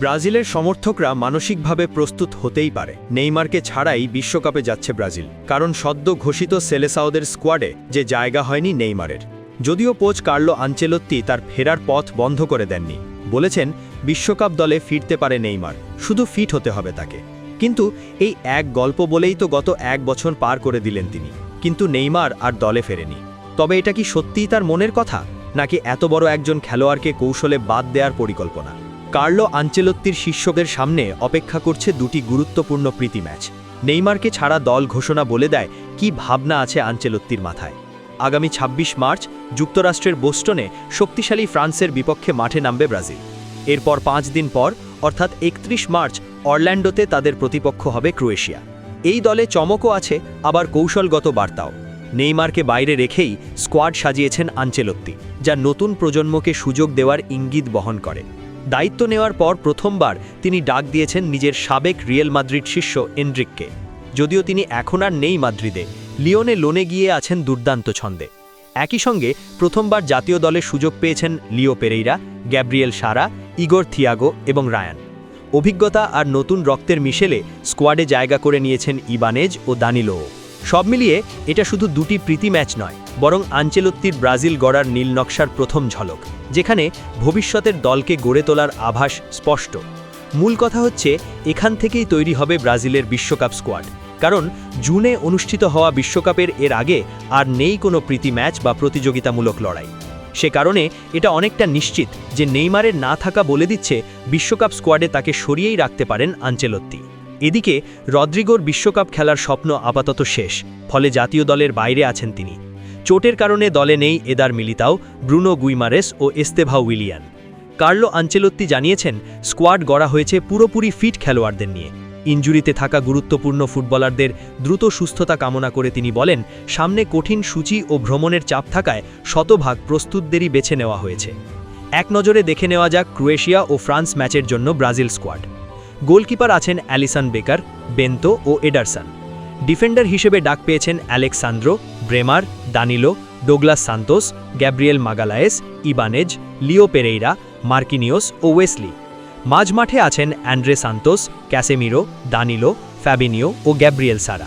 ব্রাজিলের সমর্থকরা মানসিকভাবে প্রস্তুত হতেই পারে। নেইমারকে ছাড়াই বিশ্বকাপে যাচ্ছে ব্রাজিল, কারণ সদ্য ঘোষিত সেলেসাওদের স্কোয়াডে যে জায়গা হয়নি নেইমারের। যদিও কোচ কার্লো আনচেলোত্তি তার ফেরার পথ বন্ধ করে দেননি, বলেছেন বিশ্বকাপ দলে ফিরতে পারে নেইমার, শুধু ফিট হতে হবে তাকে। কিন্তু এই এক গল্প বলেই তো গত এক বছর পার করে দিলেন তিনি, কিন্তু নেইমার আর দলে ফেরেনি। তবে এটা কি সত্যিই তার মনের কথা, নাকি এত বড় একজন খেলোয়াড়কে কৌশলে বাদ দেওয়ার পরিকল্পনা? কার্লো আনচেলোত্তির শিষ্যদের সামনে অপেক্ষা করছে দুটি গুরুত্বপূর্ণ প্রীতি ম্যাচ। নেইমারকে ছাড়া দল ঘোষণা বলে দেয় কি ভাবনা আছে আনচেলোত্তির মাথায়। আগামী ২৬ মার্চ যুক্তরাষ্ট্রের বোস্টনে শক্তিশালী ফ্রান্সের বিপক্ষে মাঠে নামবে ব্রাজিল। এরপর ৫ দিন পর অর্থাৎ ৩১ মার্চ অরল্যান্ডোতে তাদের প্রতিপক্ষ হবে ক্রোয়েশিয়া। এই দলে চমকও আছে, আবার কৌশলগত বার্তাও। নেইমারকে বাইরে রেখেই স্কোয়াড সাজিয়েছেন আনচেলোত্তি, যা নতুন প্রজন্মকে সুযোগ দেওয়ার ইঙ্গিত বহন করে। দায়িত্ব নেওয়ার পর প্রথমবার তিনি ডাক দিয়েছেন নিজের সাবেক রিয়েল মাদ্রিদ শিষ্য এনরিককে। যদিও তিনি এখন আর নেই মাদ্রিদে, লিওনে লোনে গিয়ে আছেন দুর্দান্ত ছন্দে। একই সঙ্গে প্রথমবার জাতীয় দলে সুযোগ পেয়েছেন লিও পেরেইরা, গ্যাব্রিয়েল সারা, ইগোর থিয়াগো এবং রায়ান। অভিজ্ঞতা আর নতুন রক্তের মিশেলে স্কোয়াডে জায়গা করে নিয়েছেন ইবানেজ ও দানিলোও। সব মিলিয়ে এটা শুধু দুটি প্রীতি ম্যাচ নয়, বরং আনচেলোত্তির ব্রাজিল গড়ার নীলনকশার প্রথম ঝলক, যেখানে ভবিষ্যতের দলকে গড়ে তোলার আভাস স্পষ্ট। মূল কথা হচ্ছে, এখান থেকেই তৈরি হবে ব্রাজিলের বিশ্বকাপ স্কোয়াড, কারণ জুনে অনুষ্ঠিত হওয়া বিশ্বকাপের এর আগে আর নেই কোনো প্রীতি ম্যাচ বা প্রতিযোগিতামূলক লড়াই। সে কারণে এটা অনেকটা নিশ্চিত যে নেইমারের না থাকা বলে দিচ্ছে বিশ্বকাপ স্কোয়াডে তাকে সরিয়েই রাখতে পারেন আনচেলোত্তি। এদিকে রদ্রিগোর বিশ্বকাপ খেলার স্বপ্ন আপাতত শেষ, ফলে জাতীয় দলের বাইরে আছেন তিনি। চোটের কারণে দলে নেই এদার মিলিতাও, ব্রুনো গুইমারেস ও এস্তেভাও উইলিয়ান। কার্লো আনচেলোত্তি জানিয়েছেন স্কোয়াড গড়া হয়েছে পুরোপুরি ফিট খেলোয়াড়দের নিয়ে। ইনজুরিতে থাকা গুরুত্বপূর্ণ ফুটবলারদের দ্রুত সুস্থতা কামনা করে তিনি বলেন, সামনে কঠিন সূচি ও ভ্রমণের চাপ থাকায় শতভাগ প্রস্তুতদেরই বেছে নেওয়া হয়েছে। এক নজরে দেখে নেওয়া যাক ক্রোয়েশিয়া ও ফ্রান্স ম্যাচের জন্য ব্রাজিল স্কোয়াড। গোলকিপার আছেন অ্যালিসন বেকার, বেন্তো ও এডারসন। ডিফেন্ডার হিসেবে ডাক পেয়েছেন Alexsandro, Bremer, Danilo, Douglas Santos, Gabriel Magalhaes, Ibanez, Leo Pereira, Marquinhos ও ওয়েসলি। মাঝমাঠে আছেন Andrey Santos, Casemiro, Danilo, Fabinho ও গ্যাব্রিয়েল সারা।